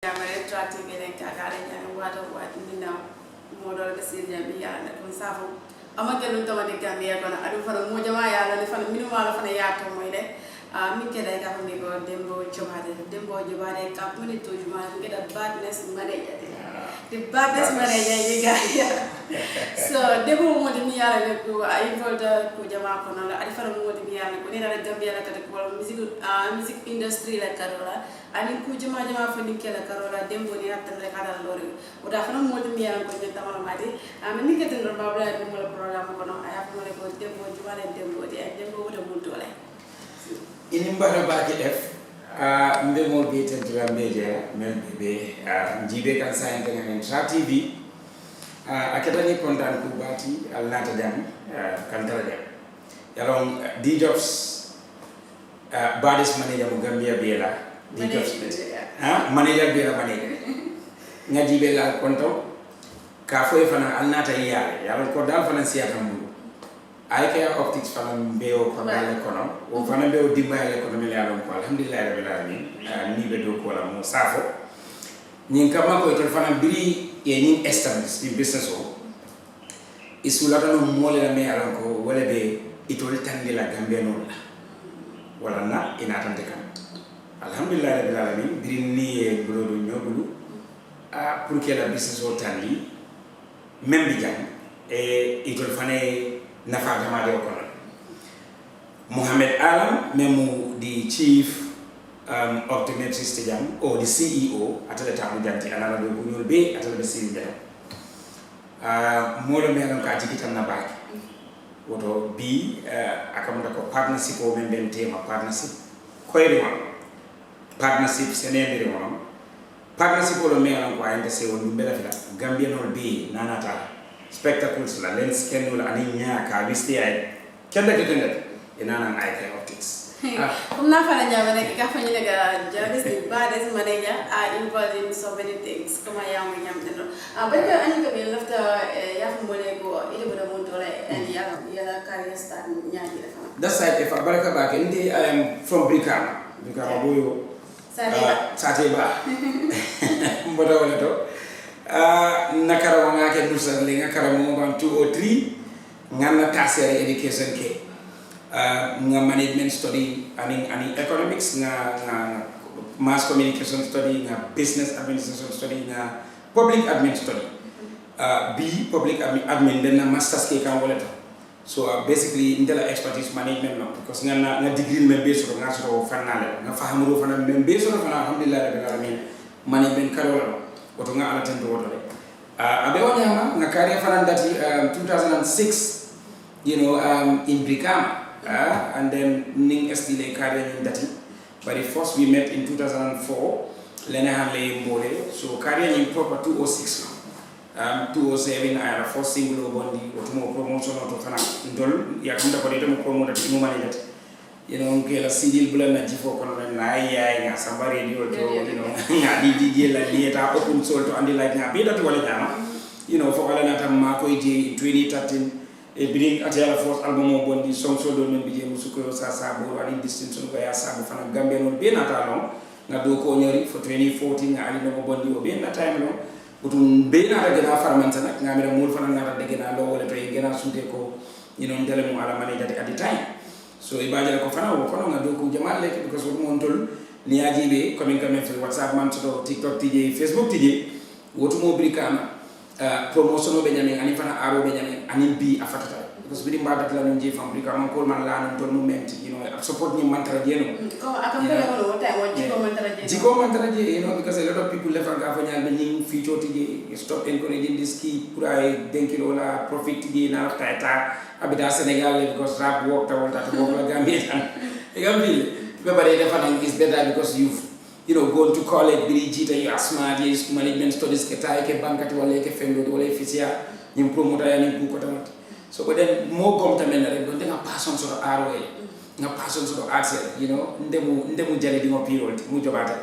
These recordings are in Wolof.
Yamare trati bene kakare nyane wada wada nina modal kesir nyambi ya na konsafu amake lunta wadi Gambia kono adu fana mo jama ya la fana minu wala fana ya to moyde min keda ka fami ko Dembo jobade ka muni to juma ngeda badness manager the badness manager ye so Dembo mo di yala le ko ay volta ko jama kono la adu fana mo di yala ko ni na Gambia la kata ko music industry la karola ani ku jama fani kala karola Dembo ni atta le kada lori oda fana mo di yala ko nyata mala madi ni kete ndo babla ko mo program ko no ay mo le ko Dembo jubale Dembo wodo mo dole ini mbara baki def mbe mo be tentra media men be jibe kan sa ngene Toro TV akatani kontan ku bati alnata jam kan tara jam yalon di Jobz badis manager mo Gambia bela di Jobz manager bela manager ngadi bela konto ka foy fana alnata yale yalon ko dal fana siata mo ay kaya optics fana mbeo ko dal kono o fana mbeo dimbaale kono mi yalon ko alhamdulillah rabbil alamin ni be do ko la mo safo nyin kama ko to fana biri e nyin establish di business o isula tan mo le me yalon ko wala be itol tangé la Gambia non la wala na ina tante kan alhamdulillah rabbil alamin biri ni e blodo nyobulu pour que la business o tangi même bi jam e itol fana nafa jamade ko Mohamed Alam memu the chief of the Metro Stadium or the CEO atale tamu janti anala do bunul be atale be siri jam molo me non ka tikitan na baki woto bi akamda ko partnership o men ben tema partnership koyri ma partnership senendiri ma partnership o me non ko ayande se won bela fila Gambia no be nanata spectacles la lens kenul ani nya ka bisti ay kenda inana ay kay optics na fala nyama nek ka fanya daga Jobz the baddest manager are involved in so many things kama yawo nyamde no but ani ko be lafta ya fu mole go ile bodo mon dole and ya career start nyaadi la fama that's like if baraka ba ke ndi I am from Brikama boyo Sateba mbodo wala to nakara wanga ke nusa le ngakara mo 2 or 3 ngana tertiary education ke nga management study ani economics nga mass communication study nga business administration study nga public admin study public admin then masters ke kan wala to so basically indela expertise management no because nga degree men be so nga so fanale nga fahamuro fana men be so fana alhamdulillah rabbil alamin management karola woto nga ala tendo woto abe wanyama nga career fana dati 2006 in Brikama and then ning estile career in dati but first we met in 2004 lene hanle mbole so career in proper 206 207 I first single bondi woto mo promotion to fana ndol yakamda ko de mo promote mo manage ngela sidil bulana jifo kono na ay nga samba radio to nga di la lieta open soul to andi like nga be that wala jama fo wala na tam ma koy je 2013 e bring atela force album o bondi song do men bije musuko sa bo ani distinction ko ya sa fana Gambia non be na ta non nga do ko nyori fo 2014 nga ali no bondi o be na time no butum be na ta gena farmanta nak nga mi mul fana nga ta de gena lo wala to e gena sunde ko ndele mo ala mani at the time so ibajala ko fana wo kono ngado ko jamal leke because wo montol ni ajibe comme comme fi WhatsApp man to TikTok tije Facebook tije woto mo Brikama promotion be nyame ani fana aro be nyame ani bi afatata because bi mbada la nje fam Brikama ko man la non tol moment support ni mantara jeno ko akam be ko wota wo jiko mantara je because a lot of people left and afanya be ni feature tije stop encouraging this key pour ay denkilo la profit tije na tata abida Senegal because rap work ta wonta to work la Gambia Gambia everybody definitely is better because you've gone to college Birigita you are smart you management studies ke tay ke bankati wala ke fendo wala officia ni promoter ya ni buko tamat so but then mo gom tamen rek don nga passion so aro nga passion so arts ndemu jale di mo pirol mu jobata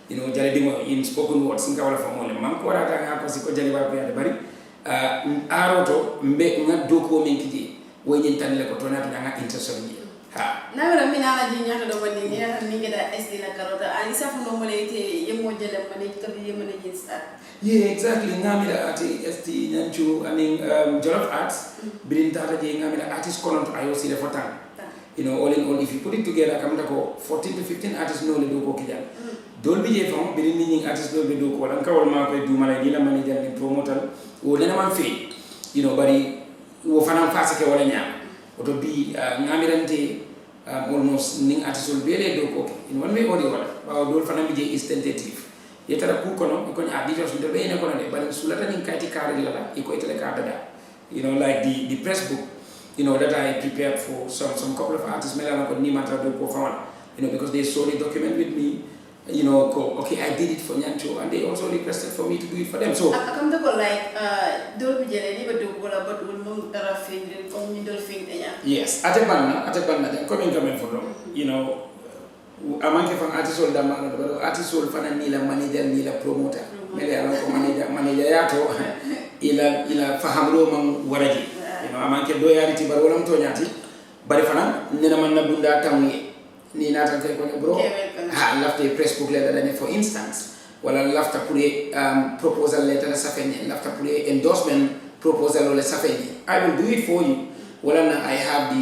jale di mo in spoken words nga wala famole man ko rata nga ko siko jale ba ya bari aro to mbe nga doko men kidi woyin tan le ko to na nga intention ha na wala mina na jinya to do woni ni na ni gida SD la karota ani safu no mo lete yemo jele mo ne to yemo ne start yeah exactly ngamira ati SD nyanchu aning jollof arts birin tata je ngamira artist kono to ayo sile fotan you know all in all if you put it together kamta ko 14 to 15 artists no le do ko kijal dol bi je fam birin ni artist do be do ko lan kawol ma koy du mala ni la manager ni promoter o lena man fe you know bari wo fanam fasake wala nyam oto bi ngamirante almost ning artisul bele do ko in one way or the other ba do fanam bi je is tentative yetara ku kono ko nya di jos do be ne kono de bari sulata ning kati kare la iko itele ka dada you know like the press book you know that I prepared for some couple of artists mela ko ni mata do ko fama you know because they saw the document with me you know okay I did it for Nyancho and they also requested for me to do it for them so akam to ko like do bi jele ni ba do ko la but wol mom dara fin ko ni dol fin nya yes ate banna den ko min gamen for them you know amanke fan artist da ma do artist fan ni la manager ni la promoter mele ala ko manager yato ila fahamro man waraji you know amanke do yari ti bar wala to nyati bari fana nena man na bunda tamwe ni nata kay ko bro ha lafte press book letter dane for instance wala lafta pour proposal letter sa fenye lafta pour endorsement proposal wala sa fenye I will do it for you wala na I have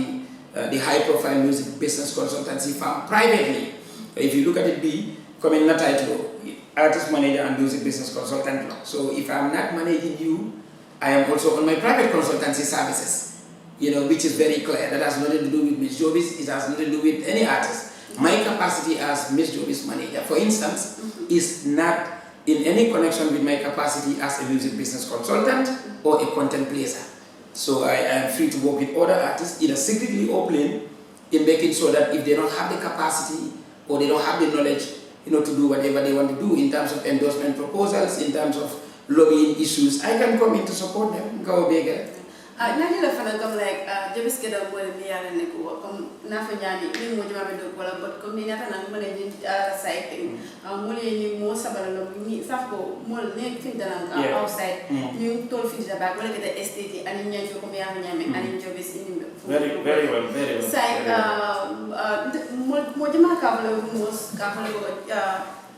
the high profile music business consultancy firm privately if you look at it be come in the title artist manager and music business consultant so if I'm not managing you I am also on my private consultancy services you know, which is very clear. That has nothing to do with Miss Jobz. It has nothing to do with any artist. My capacity as Miss Jobz manager, for instance, is not in any connection with my capacity as a music business consultant or a content placer. So I am free to work with other artists, either secretly or plain, in making sure that if they don't have the capacity or they don't have the knowledge, you know, to do whatever they want to do in terms of endorsement proposals, in terms of lobbying issues, I can come in to support them. Go bigger. Nani la fana comme like Jobz ke da boole mi yalla ne ko comme na fa ñani ni mo jama be do wala bot comme ni nata na mo ne ni site mo le ni mo sabala no ni saf ko mo ne fin da outside ni tol fin da ba wala ke da estate ani ñan ko mi yalla ñame ani Jobz ni very well site mo jama ka wala mo ka wala ko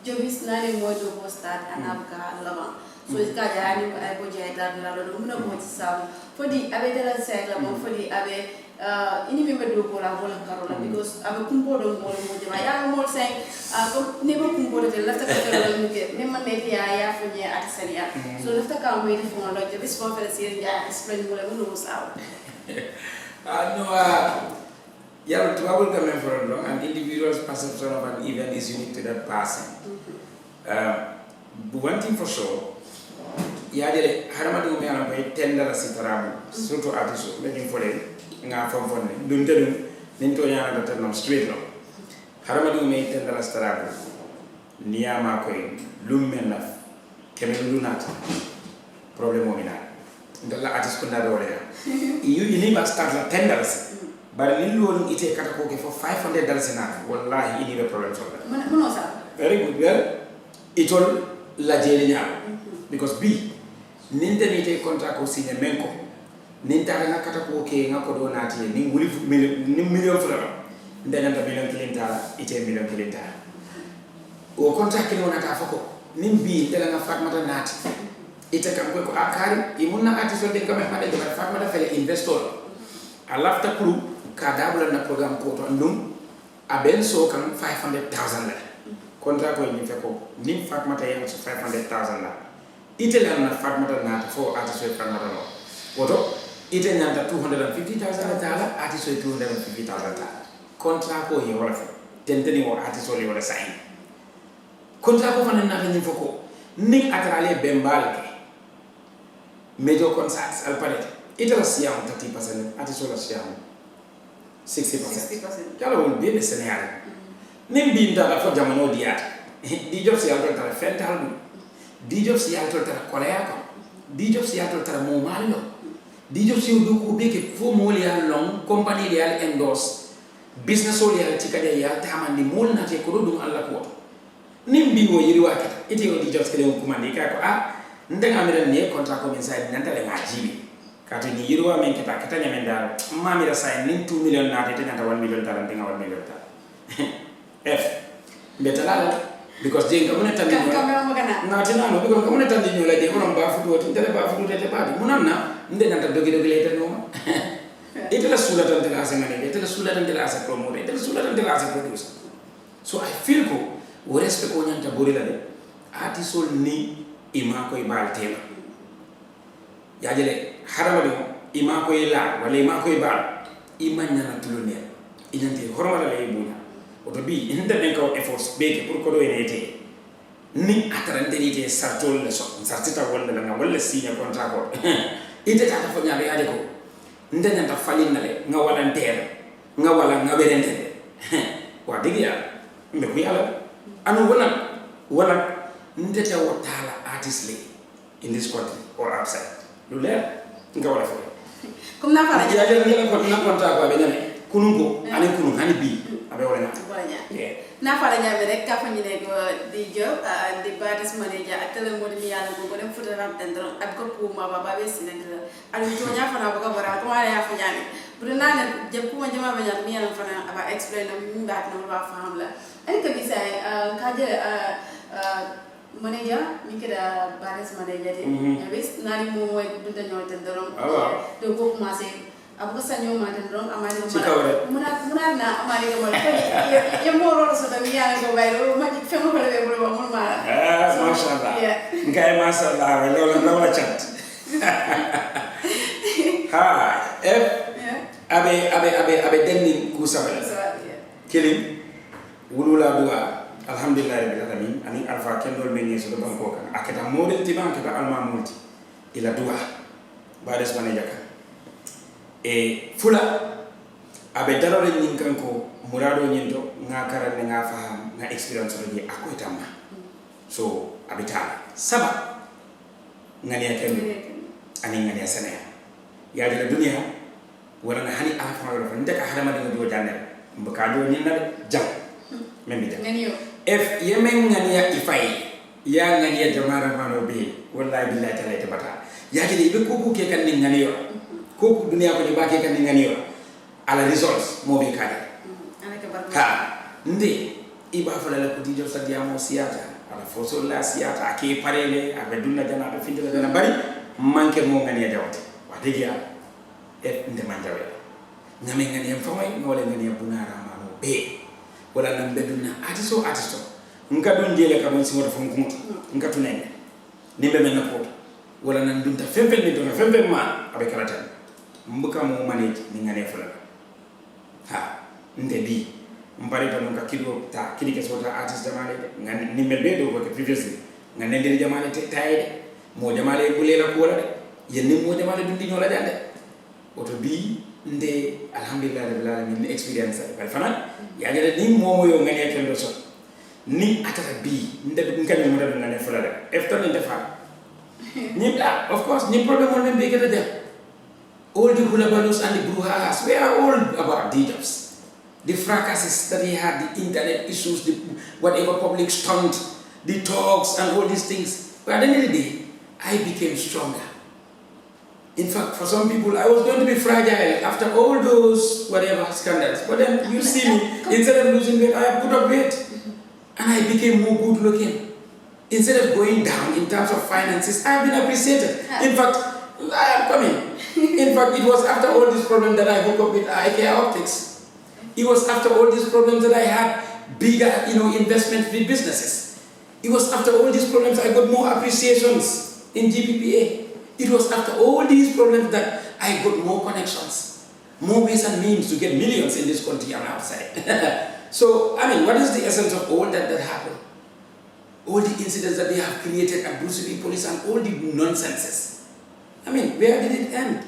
Jobz na ne mo do ko start anabka lama so ka jani ay ko jey dar la do mo mo ci saw fodi abe dala sekla mo fodi abe ini mi do ko la wala karola because abe kumbo do mo jama ya mo sen ko ne bo kumbo de la ta ko la mu ke ne man ne ya fanye at sania so la ta ka mo ni fo lo je bis fo fere sir ya explain mo le mo saw no yeah to able come for long an individual's perception of an event is unique to that person but one thing for sure yadele haramadu me ala bay tendara sitarabu surtout artiste medin fole nga fam fonne dum tedum nin to yana da tan straight no haramadu me tendara sitarabu niyama koy lummen na kemel lunata problème o mina ndalla artiste ko ndado wala you ni ba start la tenders bar ni lolu ite kata ko ke for $500 na wallahi ini be problème so mono sa very good well itol la jeli nya because b ninte nite contract ko signé menko ninta na kata ko ke ngako do nati ni wuli million fula ndana ta million kilintala ite million kilintala o contract ke wona ta fako nimbi ndela na fatmata nati ite kam ko akari imunna artiste de kam ma de fatmata fele investor a lafta kulu ka dabula na programme ko to ndum a ben so kam $500,000 la contract ko ni fako nim fatmata yam $500,000 la ite na fatmata na for artist fatmata no woto ite nyanta $250,000 artist $250,000 contract ko ye wala fa tenteni wo artist wala wala sign contract ko fanan na ni foko ning atrale bembal ke major concerts al palet ite la siam 30% artist wala siam 60% kala won be scenario nim binda la fo jamano diata di Jobz ya to tara fental di Jobz ya to tara kolea ko di Jobz ya to tara mo malio di Jobz yo do ko be ke fo mo li al long company li al endorse business o li al tikade ya tamandi mol na te ko dum alla ko nimbi wo yiri wakata ite yo di Jobz kede ko mandi ka ko ndenga mi ne contract ko min sai nanta le ngajibi kati ni yirwa men kita nyamen dal mami da say nin 2 million na te nyanta 1 million talan tinga 1 million ta f betala because je ngamune tan na tina no because ngamune tan ni la de ko ba futu wotin tele ba futu tele ba munamna nde nyanta dogi le tan no itela sula tan tele asa ngane itela sula tan tele asa promote itela sula tan tele asa produce so I feel ko wo respect ko nyanta bori la de artisol ni ima ko ibal tema yajele harama de ima ko ila wala ima ko ibal ima nyana tulone inanti hormala le buna oto bi inda den ko efforts beke pour ko do enete ni atarantenite sartol le so sartita wala nga wala signa contrat ko ite ta fa nyabe ade ko nda nyanta falin nale nga wala nter nga wala nga berente wa digi ya mbe ko yala anu wala ndete wotala artist le in this country or outside lu leer nga wala fo comme na fala ya ngela ko na contrat ko be nyame kunungo ani kunun hani bi abe wala na fala nyame rek ka fa ñu nek di job di batis manager ak tele mo mi yalla ko dem futa ram tendron ak ko pour ma baba be sinendra ali to nya fana ko bara ko wala ya fa nyame bu na ne je ko ma jama be nyame mi yalla fana aba explain mi bat no ba faham la ay ka bi say ka je manager mi keda batis manager de wis nari mo moy du dañu tendron do ko commencer abu sanyo ma tendron amari muna na amari ko ya mo ro so da mi ya ko bayro ma ji femo ko le mo mo ma mashallah ngai mashallah wala chat ha abe denni ku sabala kelim wulula duwa alhamdulillah rabbil alamin ani alfa kendol meni so do banko kan akata model tiban kata alma multi ila duwa bades manejaka fula abe darore nyin kanko murado nyindo nga karande nga faham nga experience ro di akoy tamma so abita saba ngani akendo ani ngani asana ya de dunia wala na hani afa ro fa ndeka harama de do janel mbaka do nyin na jam membi jam ngani yo if yemen ngani ya ifai ya ngani ya jamara mano be wallahi billahi ta'ala tabata ya de be ko ke kan ni ngani yo ko dunia ko ba ke kan ngani yo ala results mo be kadi ha ndi iba fala la ko di job sa diamo siata ala foso la siata ke parele abe dunna jana be findela dana bari manke mo ngani ya jawte wa degi ya e nde manjawe ngame ngani ya famay ngole ngani ya bunara mano be wala nam be dunna atiso nka don jele ka mon simo fon kumut nka tunene nimbe men na ko wala nan dunta fembe ni dona fembe ma abe karatan mbuka mo manage ni ngane fula ha nde bi mbari tan ka kido ta kidi ke sota artist jamale ngane ni melbe do ko previously ngane ndiri jamale te tayde mo jamale bulela ko wala de yenni mo jamale dundi nyola jande oto bi nde alhamdulillah rabbil alamin experience bal fana ya jere ni mo yo ngane tendo so ni atata bi nde ngane mo dal ngane fula de efto ni defa ni bla of course ni problem on be geta dem all the hulabalus and the brouhahas, we are all about Jobz. The fracasses that he had, the internet issues, the whatever public stunt, the talks and all these things. But at the end of the day, I became stronger. In fact, for some people, I was going to be fragile after all those whatever scandals. But then you see me, instead of losing weight, I put up weight. And I became more good looking. Instead of going down in terms of finances, I have been appreciated. In fact, I am coming. In fact, it was after all these problems that I hooked up with IKEA Optics. It was after all these problems that I had bigger, investment businesses. It was after all these problems I got more appreciations in GPPA. It was after all these problems that I got more connections, more ways and means to get millions in this country and outside. So, what is the essence of all that happened? All the incidents that they have created at Bruce Lee Police and all the nonsenses. Where did it end?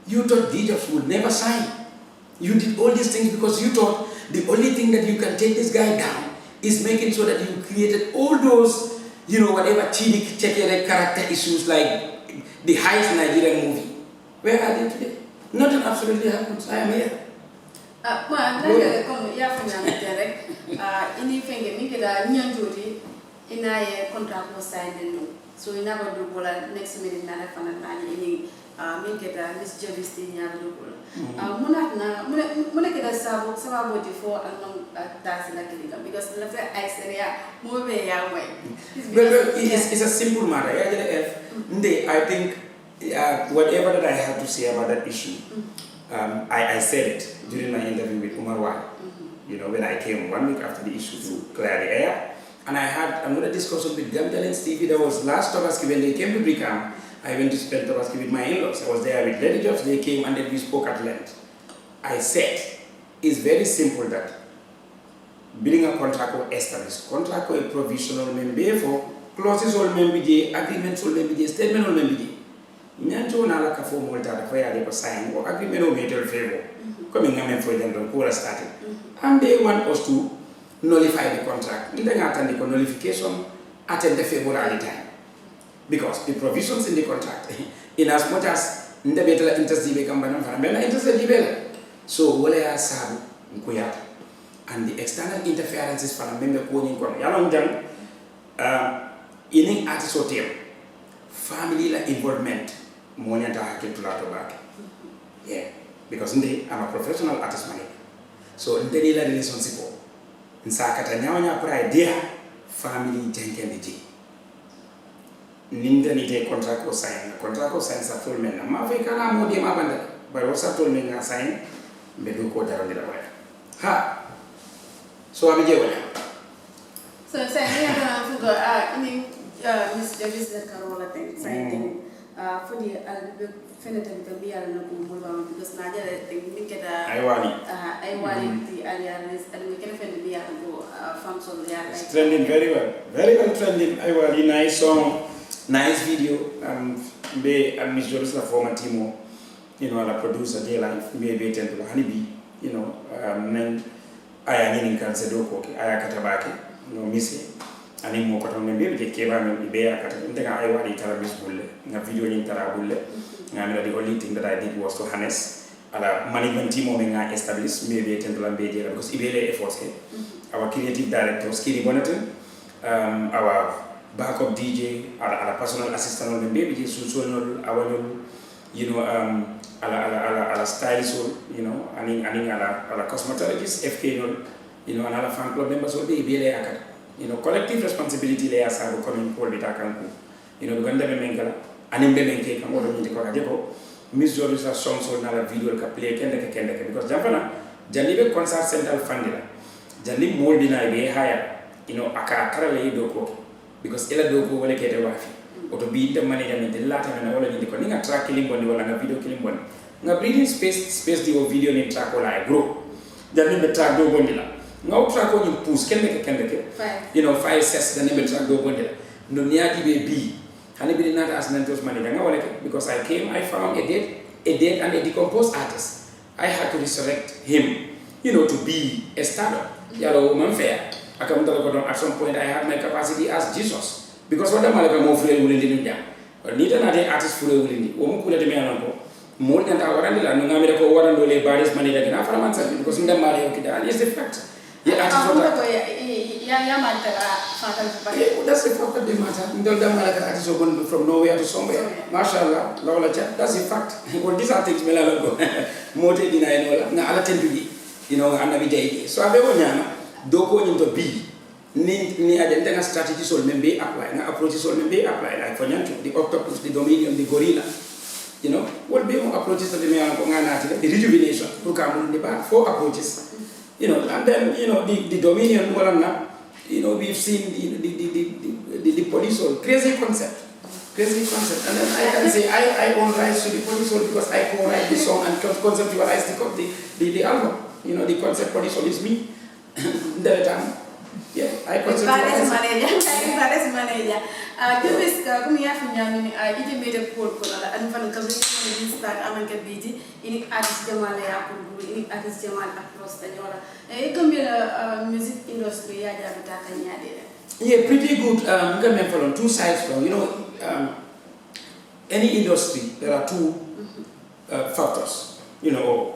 You thought Jobz would never sign. You did all these things because you thought the only thing that you can take this guy down is making sure that you created all those, whatever check character issues like the highest Nigerian movie. Where are they today? Nothing absolutely happens. I am here. Ina ye contract was signed so ina go do bola next minute na fa na ni min keta Miss Jobz ti ñaar dugul muna keta sababu di fo along dasi la kiliga because la fa ay seria mo be ya way it's a simple matter. I think whatever that I have to say about that issue, I said it during my interview with Umar Wai. You know, when I came 1 week after the issue to clear the air, and I had another discussion with Dembo TV. That was last Tabaski when they came to Brikam. I went to spend Tabaski with my in-laws. I was there with Lady Jobz. They came and then we spoke at length. I said, it's very simple that building a contract or established contract or a provisional member for clauses or member, agreements or member, statement or member. Nyanjo na la kafo multa da faya de sign or agreement or metal favor. Coming ngamen for them to put started. And they want us to nullify the contract. They attend the nullification attend the favor at the time. Because the provisions in the contract, in as much as the better interest the interest so wale ya sabu nkuyata. And the external interferences from member koning kono. Yalong jang ini artist hotel family la involvement monyanta hakil tulato back. Yeah, because I'm a professional artist manager. So in the relationship in sakata nyawanya pride there family jenkende ji ninda nite contract ko sign sa full men ma fe kana mo de ma banda ba wasa tol men nga sign be do ko daro dira wala ha so ami je wala so say ni ada fugo ini Miss Jobz da Carola thing saying for the fenata bi tambi ala no ko mo ba because na jare thing min keta ay wali the alliance and we can fend bi ala go function ya like trending very well trending ay wali nice song nice video be Miss Jobz la former team you know la producer de life be temple hanibi you know nan aya nini kan se do ko aya katabaki no misi ani mo ko tan be ke ba men be ya kata ndega ay wadi tara bis bulle na video ni tara bulle ngami the only thing that I did was to harness ala management team mo nga establish me be temple be de because ibele efforts ke our creative director Skiri Bonatton our backup DJ ala personal assistant on be be so our you know ala stylist you know ani ala cosmetologist FK you know ala fan club members will be ibele akata you know collective responsibility le asago kono ko bita kanku you know ganda be mengala anim be menke kam wala ni ko kadeko Miss Jobz a song so na la video ka play kende because jampana janibe concert central fundira jani moldi na be haya you know aka karale do ko because ela do ko wala kete wafi oto bi de management de lata na wala ni ko ni nga track limboni wala nga video limboni nga breathing space di video ni track wala bro jani be track do bondila nga track ko ni pousse kende ke you know 5 sets jani be track do bondila no niati be bi hani bi nata as mentos manager nga wala because I found a dead and a decomposed artist. I had to resurrect him, you know, to be a star. Yalo manfair. At some point I had my capacity as Jesus. Because what am I more free will in India? But neither another artist free will in Omu could have been more than our Randilla, no America, what and Dole Baris manager in Aframan, because in the Mario Kida is the fact. Yeah, that's the fact of the matter. From nowhere to somewhere. Mashallah, that's the fact. Well, these are things more than I attend to be, you know, and every day. So I have doko into B. Ni identify strategies or member apply, approaches or member apply, like for the octopus, the dominion, the gorilla. You know, what be more approaches to the rejuvenation, who come in the back, 4 approaches. You know, and then, you know, the dominion, you know, we've seen the police all crazy concept. And then I can say I own rights to the police all because I co-write the song and conceptualize the album. You know, the concept police all is me. The time. Yeah, I conceptualize. Bares manager. Jobz kung yafinya mini ite made call kola and fan kabri ni start amanka biji ini artist jamal ya kuru ini artist jamal across the yola gambia music industry ya jabita kanya de. Yeah, pretty good. Gambia from 2 sides from, you know, any industry there are 2 factors, you know,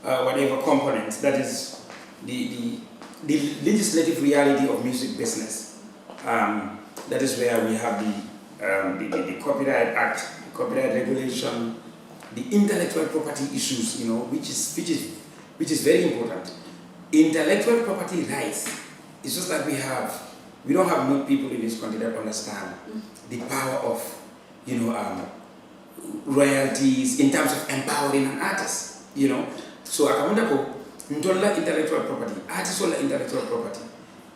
whatever components, that is the legislative reality of music business. That is where we have the Copyright Act, copyright regulation, the intellectual property issues, you know, which is very important. Intellectual property rights. It's just like we don't have enough people in this country that understand the power of, you know, royalties in terms of empowering an artist, you know. So I wonder ndola intellectual property, artists or intellectual property.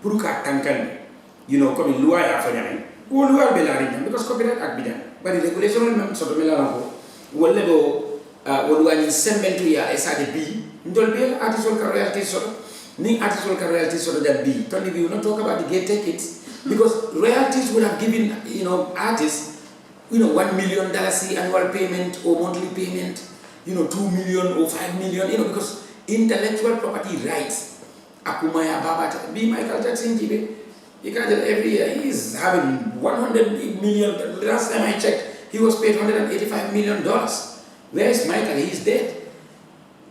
Puruka tankan, you know, come in lua ya fanyame. O lua belari because copyright act bidan. But the regulation on sort of melano will level what you send to ya esade B. Ndol be artists or royalties sort of. Ning artists will royalties sort of that B. Tony, we will not talk about the gate tickets because royalties would have given, you know, artists, you know, $1 million annual payment or monthly payment, you know, 2 million or 5 million, you know, because intellectual property rights. Akumaya Baba, be Michael Jackson, Jibe. You can't tell every year he's having 100 million. The last time I checked, he was paid $185 million. Where is Michael? He's dead.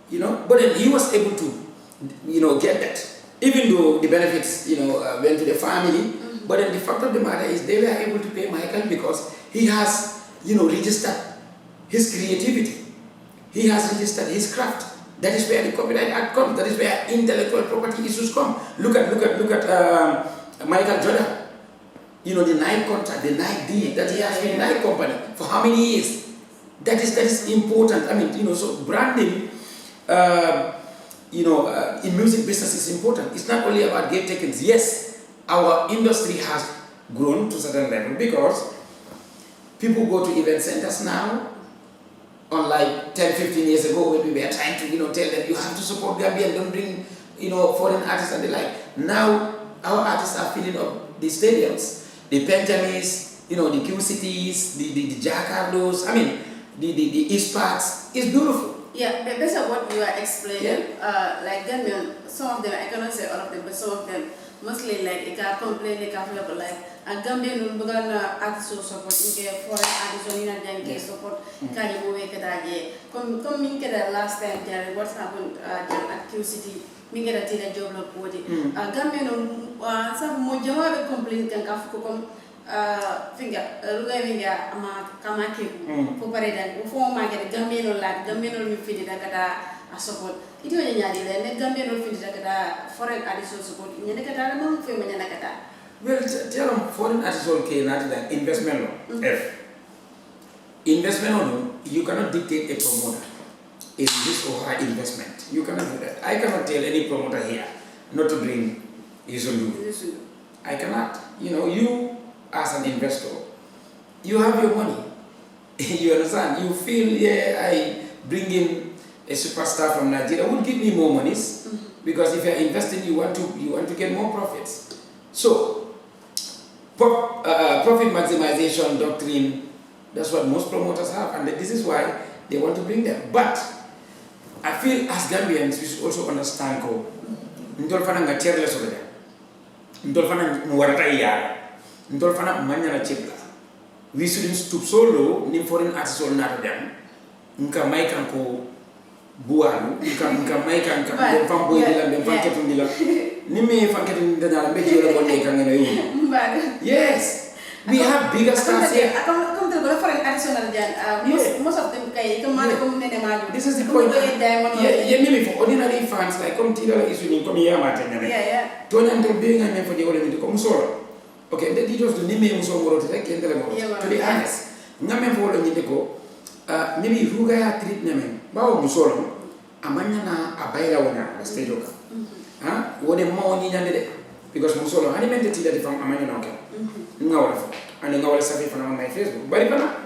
You know, but then he was able to, you know, get that. Even though the benefits, you know, went to the family, but then the fact of the matter is they were able to pay Michael because he has, you know, registered his creativity. He has registered his craft. That is where the Copyright Act comes. That is where intellectual property issues come. Look at Michael Jordan. You know, the Nike contract, the Nike deal that he has with Nike company for how many years? That is important. I mean, you know, so branding, you know, in music business is important. It's not only about gate takings. Yes, our industry has grown to a certain level because people go to event centers now. Unlike 10, 15 years ago when we were trying to, you know, tell them you have to support Gambia and don't bring, you know, foreign artists and the like. Now our artists are filling up the stadiums, the Pentamis, you know, the Q Cities, the Jacardos. I mean, the East Parks. It's beautiful. Yeah, based on what you are explaining, like Gambian, some of them, I cannot say all of them, but some of them, mostly like they can complain, they can feel like a Gambian will begin artists support, foreign artists in a support, can you make it again? Come in the last time, Jerry, what's happened at Q City, me get a tina job of body. Gambian, some more Java complaint can come. Finger, Rugavinga, Kamaki, Poparadan, before my get a Gambian or like Gambian or Fiddy Dagada, a support. It was a yadi, then Gambian or Fiddy Dagada, foreign additional support in Yanakata, among Feminine Nakata. Well, tell them foreign artists okay, not like investment law. F. Investment law, you cannot dictate a promoter. Is this or her investment? You cannot do that. I cannot tell any promoter here not to bring Yusulu. I cannot. You know, you as an investor, you have your money. You understand? You feel, yeah, I bring in a superstar from Nigeria would give me more monies because if you're investing, you want to get more profits. So, profit maximization doctrine, that's what most promoters have, and this is why they want to bring them. But I feel as Gambians, we should also understand ko ndolfana nga chairless over there. Ndolfana muwarata iya. Ndolfana manyana chipla. We shouldn't stoop so low, ni foreign artists or not them. Nka maika ko bualu, nka maika nka dem boy dila dem fanketu dila. Ni me fanketu dila be jela bonne kan ngene yo. Yes. We have bigger stars here. Come to go for an additional jan. Most of them kay come maju. This is the point. Yeah, maybe for ordinary fans like come tira is you come here matanya. Yeah. Don't enter being and for the ordinary to come solo. Okay, the details to name muso moro to take to be honest. Ngame for the ndeko maybe ruga ya treat name. Bawo musolo amanya na abaila wana stage oka. Wode mo ni nyande because musolo hani mente tida di fam amanya na okay. Ngawala fo. Ani ngawala safi fana on my Facebook. Bari bana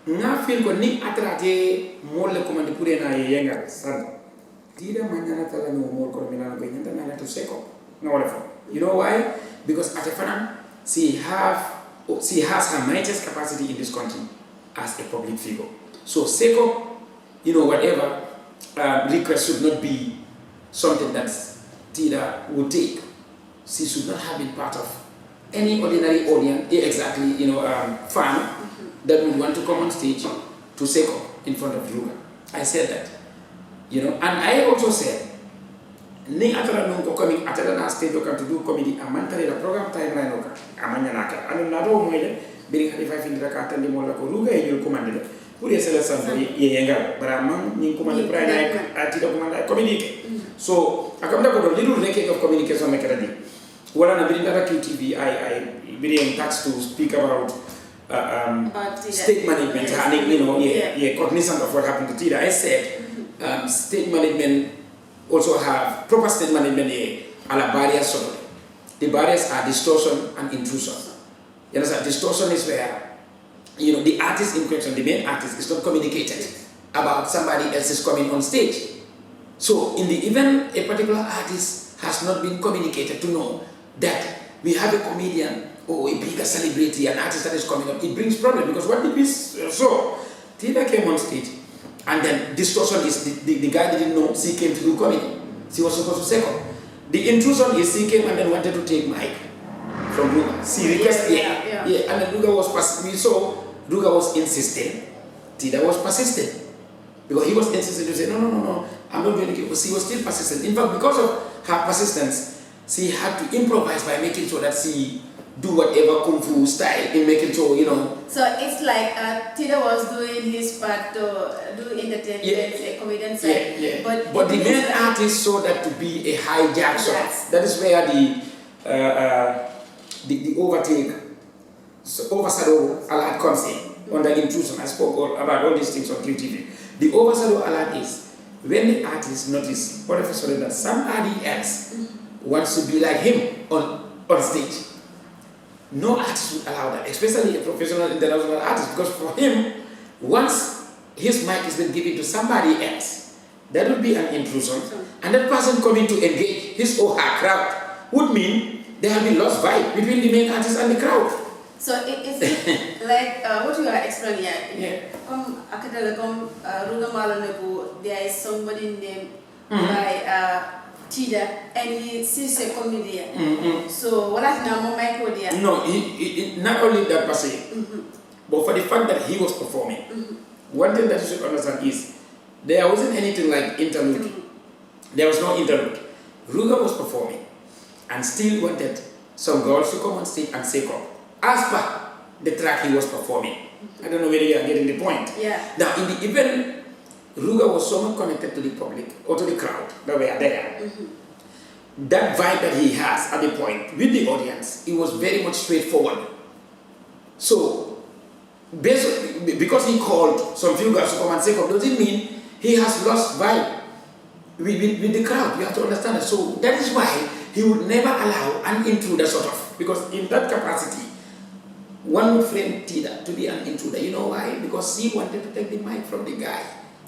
nga feel ko ni atrate molle commande pour na yenga san. Tida manya na tala no mo ko mina ko nyanda na to seko. Ngawala fo. You know why? Because Atefana, she has her mightiest capacity in this country as a public figure. So Seko, you know, whatever request should not be something that Tida would take. She should not have been part of any ordinary audience, exactly, you know, fan that would want to come on stage to Seko in front of Ruga. I said that, you know, and I also said, ni atara nungo coming atara na stage oka to do comedy amantare the program timeline oka amanya naka anu nato moile bring 35 defendere ka tandi mo la ko ruga e ñul commande la pour essayer sa ye yenga brama ni commande prana ati do commande communique so akam da ko do lidu rek of communication make ready wala na biri dara QTV I biri tax to speak about state management and you know cognizant of what happened to Tida. I said state management also have proper state management a la barriers sort. The barriers are distortion and intrusion. You understand? Distortion is where the artist in question, the main artist, is not communicated about somebody else is coming on stage. So in the event a particular artist has not been communicated to know that we have a comedian or a bigger celebrity, an artist that is coming up, it brings problem because what did we saw? Tida came on stage and then distortion is the guy didn't know she came to do comedy. She was supposed to second. The intrusion is she came and then wanted to take mic from Ruga. She requested, and then Ruga was we saw Ruga was insisting. Tida was persistent. Because he was insistent to say, no, I'm not going to give, but she was still persistent. In fact, because of her persistence, she had to improvise by making sure that she do whatever kung fu style in making sure, So it's like Tida was doing his part to do entertainment, a comedian side. Yeah. But the main artist saw that to be a hijack. So that is where the overshadow alert comes in. On the intrusion, I spoke about all these things on QTV. The overshadow alert is when the artist notices all of a sudden that somebody else wants to be like him on stage. No artist would allow that, especially a professional international artist, because for him, once his mic has been given to somebody else, that would be an intrusion, and that person coming to engage his or her crowd would mean there will be lost vibe between the main artist and the crowd. So it's like what you are explaining here. There is somebody named by Tida and he sees a comedian. So what I know, Michael there. No, not only that per se, but for the fact that he was performing. One thing that you should understand is there wasn't anything like interlude. There was no interlude. Ruga was performing and still wanted some girls to come on stage and say come. As per the track he was performing. I don't know whether you are getting the point. Yeah. Now in the event, Ruga was so much connected to the public or to the crowd that were there. That vibe that he has at the point with the audience, it was very much straightforward. So, because he called some few guys to come and say come, doesn't mean he has lost vibe with the crowd. You have to understand that. So that is why he would never allow an intruder sort of, because in that capacity, one would frame Tida to be an intruder. You know why? Because he wanted to take the mic from the guy.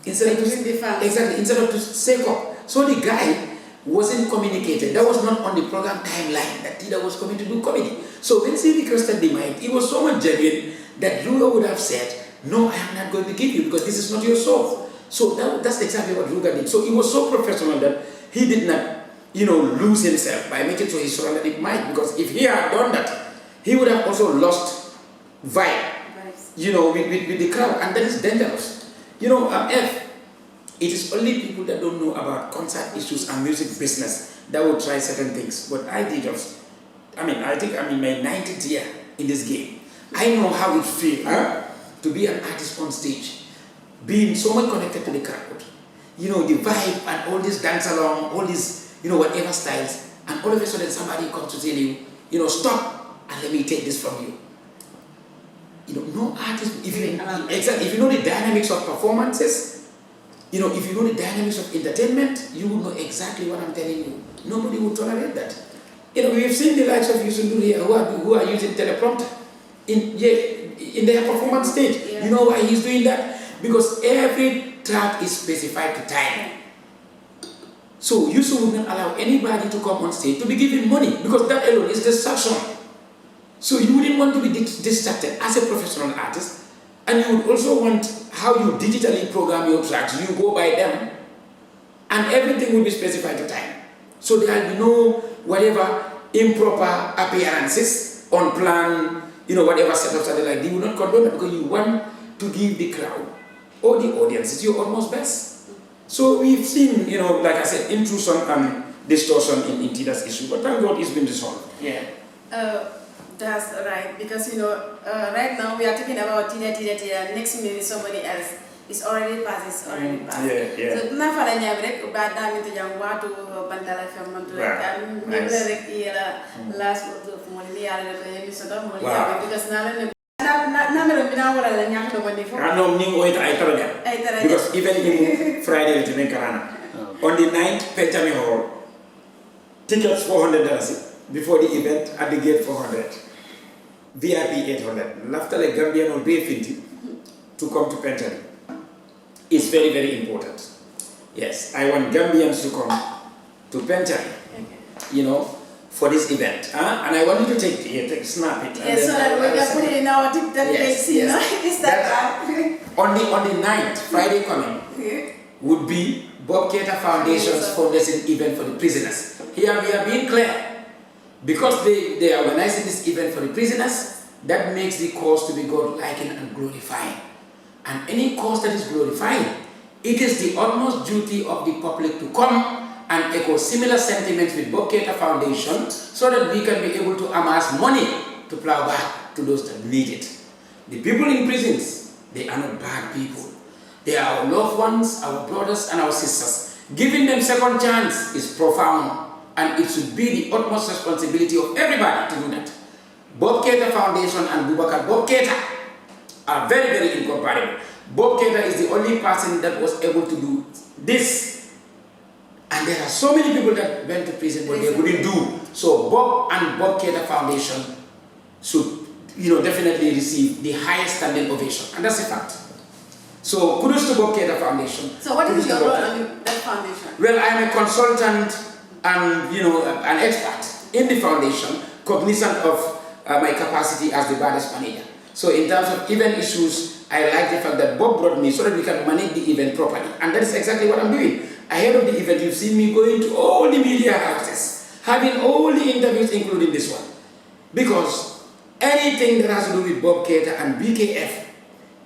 Instead of to say up. So the guy wasn't communicated. That was not on the program timeline that Tida was coming to do comedy. So when she requested the mic, it was so much genuine that Ruga would have said, no, I am not going to give you because this is not your show. So that's exactly what Ruga did. So he was so professional that he did not, lose himself by making sure he surrounded the mic, because if he had done that, he would have also lost vibe, with the crowd, and that is dangerous. It is only people that don't know about concert issues and music business that will try certain things. But I think I'm in my 19th year in this game. I know how it feels to be an artist on stage, being so much connected to the crowd. The vibe and all this dance along, all these, whatever styles, and all of a sudden somebody comes to tell you, stop and let me take this from you. No artist, if you know the dynamics of performances, if you know the dynamics of entertainment, you will know exactly what I'm telling you. Nobody will tolerate that. We've seen the likes of Yusundu here who are using teleprompter in their performance stage. Yeah. You know why he's doing that? Because every track is specified to time. So Yusuf would not allow anybody to come on stage to be given money, because that alone is distraction. So you wouldn't want to be distracted as a professional artist, and you would also want how you digitally program your tracks. You go by them, and everything will be specified to time. So there will be no whatever improper appearances, unplanned, whatever setups are like. They will not condone it, because you want to give the crowd or the audience your utmost best. So we've seen, like I said, intrusion and distortion in Tida's issue, but thank God it's been resolved. Yeah. That's right, because right now we are talking about Tida. Next minute somebody else is already passed. Yeah. So na fala nyam bad na minto jam watu bandala fermantu last word of money ala ko yemi so do money because na mero bina wala la nyam do woni fo. No ni o ay taraja. Because even in Friday to Karana. On the 9th, Pentami Hall, tickets $400 before the event, at the gate 400, VIP 800. After the Gambian will pay 50 to come to Pentami. It's very, very important. Yes, I want Gambians to come to Pentami, for this event. And I want you to take snap it. Yes, so that we can put it in our TikTok page, Is that on the 9th, Friday coming, would be Bob Keita Foundation's fundraising event for the prisoners. Here we are being clear. Because they are organizing this event for the prisoners, that makes the cause to be God-liking and glorifying. And any cause that is glorifying, it is the utmost duty of the public to come and echo similar sentiments with Bob Keita Foundation so that we can be able to amass money to plow back to those that need it. The people in prisons, they are not bad people. They are our loved ones, our brothers and our sisters. Giving them second chance is profound, and it should be the utmost responsibility of everybody to do that. Bob Keita Foundation and Boubacar Bob Keita are very, very incompatible. Bob Keita is the only person that was able to do this. And there are so many people that went to prison but they couldn't do. So Bob and Bob Keita Foundation should definitely receive the highest standing ovation. And that's a fact. So kudos to Bob Keita Foundation. So what is your role in that foundation? Well, I am a consultant and an expert in the foundation, cognizant of my capacity as the baddest manager. So in terms of event issues, I like the fact that Bob brought me so that we can manage the event properly. And that is exactly what I'm doing. Ahead of the event, you've seen me going to all the media houses, having all the interviews, including this one. Because anything that has to do with Bob Keita and BKF,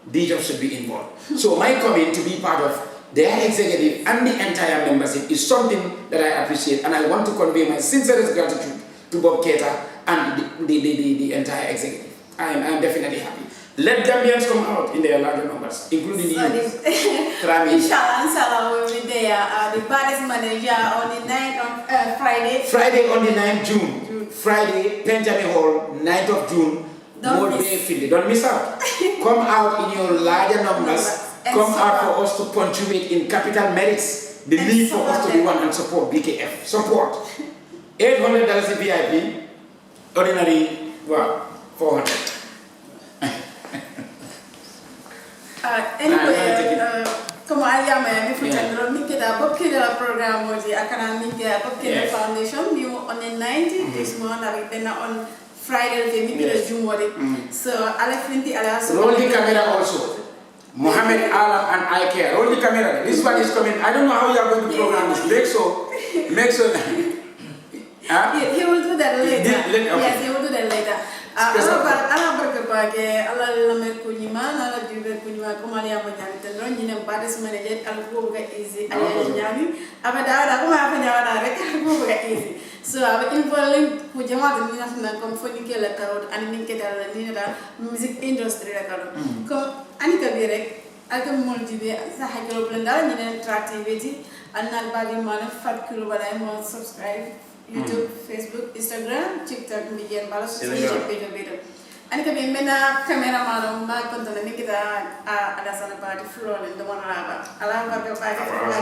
Jobz should be involved. So my coming to be part of their executive and the entire membership is something that I appreciate, and I want to convey my sincerest gratitude to Bob Keita and the entire executive. I am definitely happy. Let Gambians come out in their larger numbers, including you. Inshallah, we'll be there. The baddest manager on the 9th of Friday. Friday on the 9th June. Friday, Benjamin Hall, 9th of June. Don't miss out. Come out in your larger numbers. Come out for us to contribute in capital merits. The need for us to be one and support BKF. Support. $800 VIP. Ordinary, $400. Anyway, como aliama mi futuro mi kita Bob Keita program moji akana mi kita Bob Keita Foundation mi on the 19th this month and on Friday the mi kita June so ala finti ala so roll the camera also. Mohammed Alam and I care. Roll the camera. This one is coming. I don't know how you are going to program this. Make so. He will do that later. Yes, he will do that later. Ala berkebagi, ala lamer kunyiman, ala juga kunyiman kemari apa nyari tendron, jadi baris manajer, ala gua buka easy, ala nyari, apa dah, aku mah apa nyawa dah, rek, gua buka easy. So, apa involving pujama tu ni nasional company ke lekar, ani ke dah, ni dah music industry lekar. Kau ani kabirek, aku mau jadi, saya kalau belanda, ni track TV, anak bagi mana 4 kilo balai mau subscribe. YouTube, Facebook, Instagram, TikTok, median balas social media. Ani kami mena kamera malam ma konten ni kita ada sana pada floor dan mana apa. Alam berapa